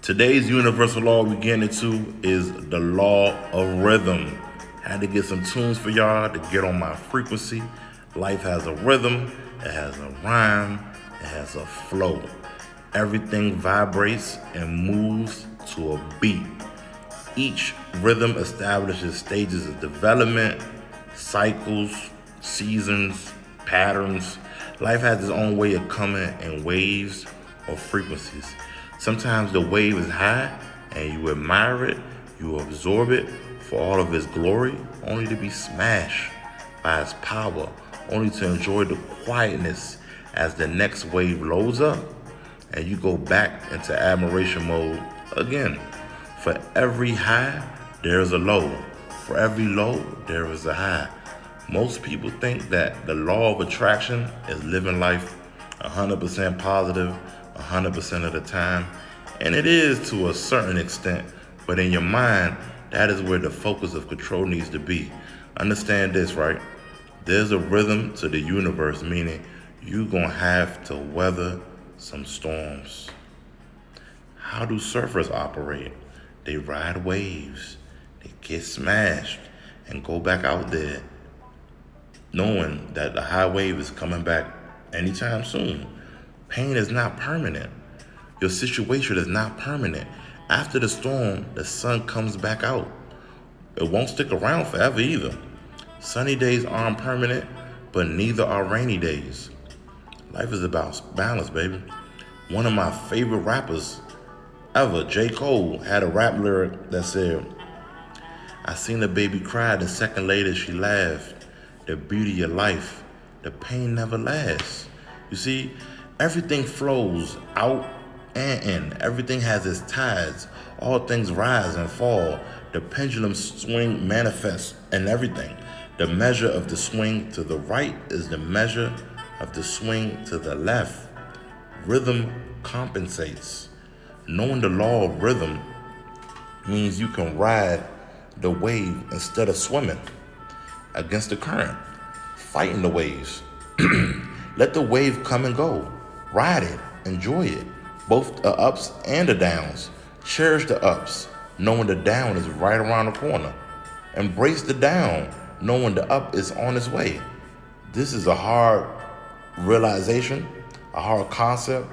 Today's universal law we get into is the law of rhythm. Had to get some tunes for y'all to get on my frequency. Life has a rhythm, it has a rhyme, it has a flow. Everything vibrates and moves to a beat. Each rhythm establishes stages of development, cycles, seasons, patterns. Life has its own way of coming in waves or frequencies. Sometimes the wave is high and you admire it, you absorb it for all of its glory, only to be smashed by its power, only to enjoy the quietness as the next wave loads up and you go back into admiration mode again. For every high, there is a low. For every low, there is a high. Most people think that the law of attraction is living life 100% positive 100% of the time, and it is to a certain extent, but in your mind, that is where the focus of control needs to be. Understand this, right? There's a rhythm to the universe, meaning you're gonna have to weather some storms. How do surfers operate? They ride waves, they get smashed, and go back out there knowing that the high wave is coming back anytime soon. Pain is not permanent. Your situation is not permanent. After the storm, the sun comes back out. It won't stick around forever either. Sunny days aren't permanent, but neither are rainy days. Life is about balance, baby. One of my favorite rappers ever, J. Cole, had a rap lyric that said, I seen a baby cry, the second later she laughed. The beauty of life, the pain never lasts. You see, everything flows out and in. Everything has its tides. All things rise and fall. The pendulum swing manifests in everything. The measure of the swing to the right is the measure of the swing to the left. Rhythm compensates. Knowing the law of rhythm means you can ride the wave instead of swimming against the current, fighting the waves. Let the wave come and go. Ride it, enjoy it, both the ups and the downs. Cherish the ups, knowing the down is right around the corner. Embrace the down, knowing the up is on its way. This is a hard realization, a hard concept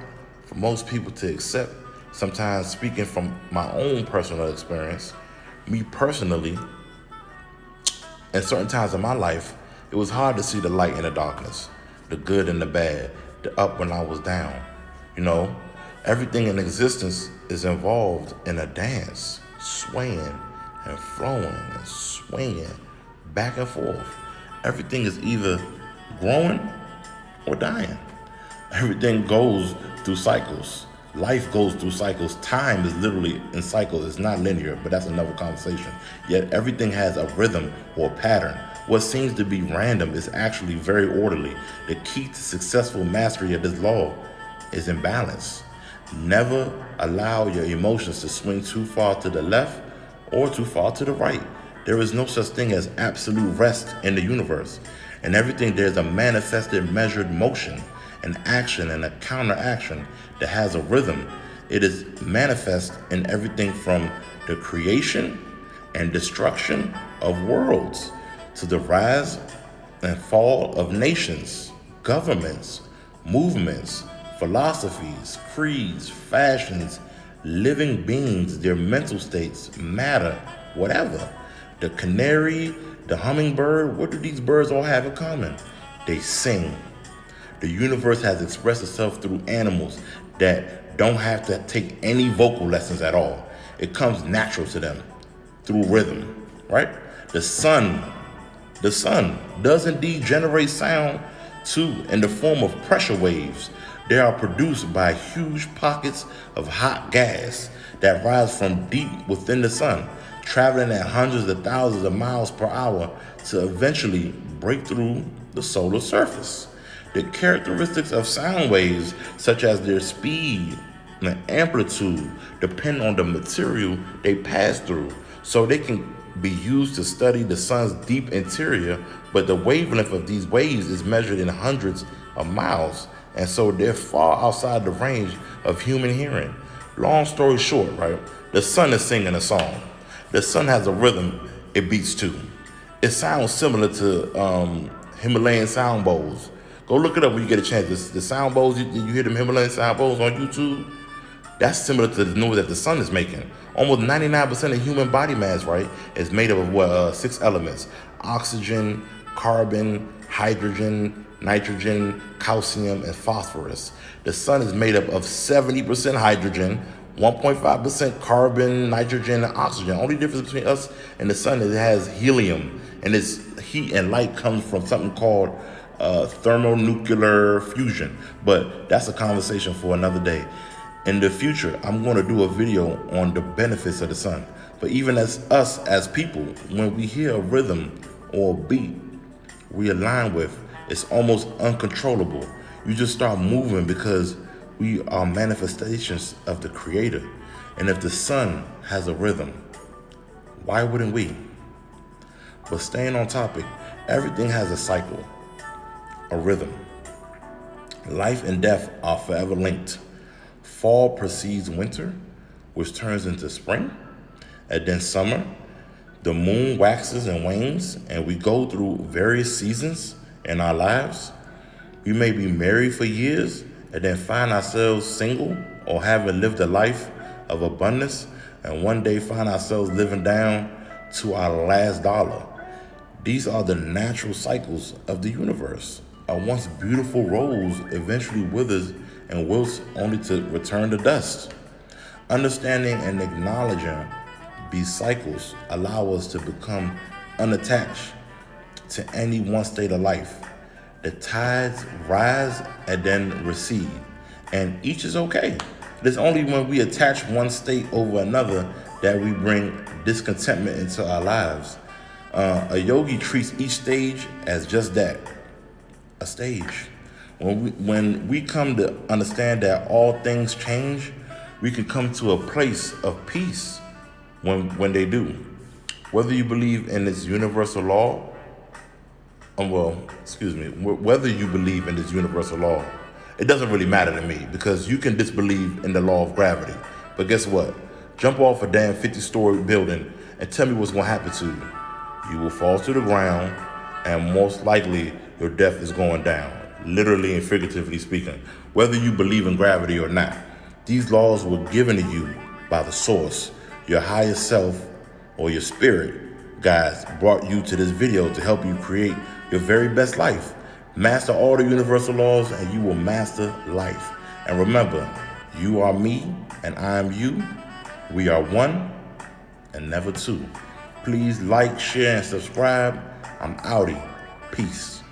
for most people to accept. Sometimes, speaking from my own personal experience, me personally, at certain times in my life, it was hard to see the light in the darkness, the good and the bad, the up when I was down. You know, everything in existence is involved in a dance, swaying and flowing and swinging back and forth. Everything is either growing or dying. Everything goes through cycles. Life goes through cycles. Time is literally in cycles. It's not linear, but that's another conversation. Yet everything has a rhythm or pattern. What seems to be random is actually very orderly. The key to successful mastery of this law is in balance. Never allow your emotions to swing too far to the left or too far to the right. There is no such thing as absolute rest in the universe. In everything, there's a manifested, measured motion, an action and a counteraction that has a rhythm. It is manifest in everything from the creation and destruction of worlds to the rise and fall of nations, governments, movements, philosophies, creeds, fashions, living beings, their mental states, matter, whatever. The canary, the hummingbird, what do these birds all have in common? They sing. The universe has expressed itself through animals that don't have to take any vocal lessons at all. It comes natural to them through rhythm, right? The sun does indeed generate sound too in the form of pressure waves. They are produced by huge pockets of hot gas that rise from deep within the sun, traveling at hundreds of thousands of miles per hour to eventually break through the solar surface. The characteristics of sound waves, such as their speed and amplitude, depend on the material they pass through, so they can be used to study the sun's deep interior, but the wavelength of these waves is measured in hundreds of miles, and so they're far outside the range of human hearing. Long story short, right? The sun is singing a song. The sun has a rhythm it beats to. It sounds similar to Himalayan sound bowls. Go look it up when you get a chance. The sound bowls, you hear them Himalayan sound bowls on YouTube? That's similar to the noise that the sun is making. Almost 99% of human body mass, right, is made up of what, 6 elements: oxygen, carbon, hydrogen, nitrogen, calcium, and phosphorus. The sun is made up of 70% hydrogen, 1.5% carbon, nitrogen, and oxygen. Only difference between us and the sun is it has helium, and its heat and light comes from something called thermonuclear fusion. But that's a conversation for another day. In the future, I'm going to do a video on the benefits of the sun. But even as us as people, when we hear a rhythm or a beat we align with, it's almost uncontrollable. You just start moving because we are manifestations of the Creator. And if the sun has a rhythm, why wouldn't we? But staying on topic, everything has a cycle, a rhythm. Life and death are forever linked. Fall precedes winter, which turns into spring, and then summer. The moon waxes and wanes, and we go through various seasons in our lives. We may be married for years and then find ourselves single or having lived a life of abundance, and one day find ourselves living down to our last dollar. These are the natural cycles of the universe. A once beautiful rose eventually withers and wilts only to return to dust. Understanding and acknowledging these cycles allow us to become unattached to any one state of life. The tides rise and then recede, and each is okay. It is only when we attach one state over another that we bring discontentment into our lives. A yogi treats each stage as just that, a stage. When we come to understand that all things change, we can come to a place of peace when they do. Whether you believe in this universal law, whether you believe in this universal law, it doesn't really matter to me, because you can disbelieve in the law of gravity. But guess what? Jump off a damn 50-story building and tell me what's going to happen to you. You will fall to the ground, and most likely your death is going down, literally and figuratively speaking, whether you believe in gravity or not. These laws were given to you by the source. Your higher self or your spirit guides brought you to this video to help you create your very best life. Master all the universal laws and you will master life. And remember, you are me and I am you. We are one and never two. Please like, share, and subscribe. I'm outie. Peace.